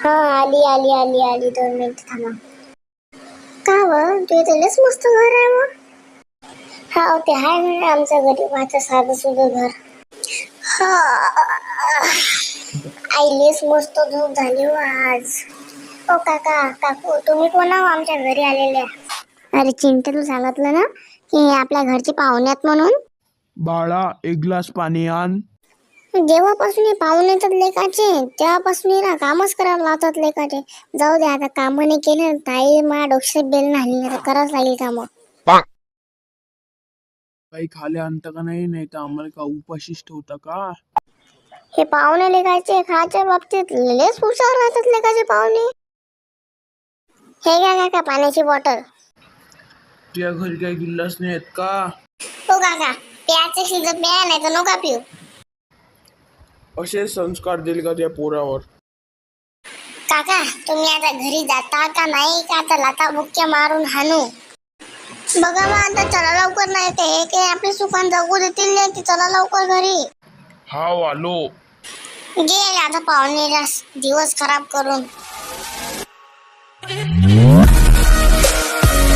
हा, आली आली आली आली, 2 मिनिट थांबा. का व तू लयच मस्त घर आहे मग. हा ते आहे म्हणजे आमच्या गरीबाचं साधं सुधं घर. हा, आईलेच मस्त झोप झाली हो आज. ओ काका काकू, तुम्ही कोण आहो आमच्या घरी आलेल्या? अरे चिंटे, तू सांगितलं ना की आपल्या घरचे पाहुण्यात म्हणून. बाळा, एक ग्लास पाणी आण. जेव्हापासून हे पाहुणे येतात लेकाचे, तेव्हापासून ना कामच करायला लावतात लेकाचे. जाऊ दे, आता काम नाही केले ताई मा डोक्यात बेल नाही, आता करावंच लागेल काम. काही खाले आणता का नाही, नाही तर आम्हाला का उपाशीच ठेवता का? हे पाहुणे लेकाचे खायच्या बाबतीत लयच हुशार राहतात लेकाचे पाहुणे. हे घ्या काका पाण्याची बॉटल. तुझ्या घरी काही गिल्लास नाही आहेत का? हो काका, प्यायचं शिजत प्या, नाही तर नका पिऊ. असे संस्कार दिले का त्या पोरावर? काका तुम्ही आता घरी जाता का नाही, का आता लाता बुक्क्या मारून हाणू? बघा मग आता चला लवकर, नाही ते हे काही आपले सुखान जगू देतील नाही, चला लवकर घरी. हाव आलो. गेले आता पाहुणे दिवस खराब करून.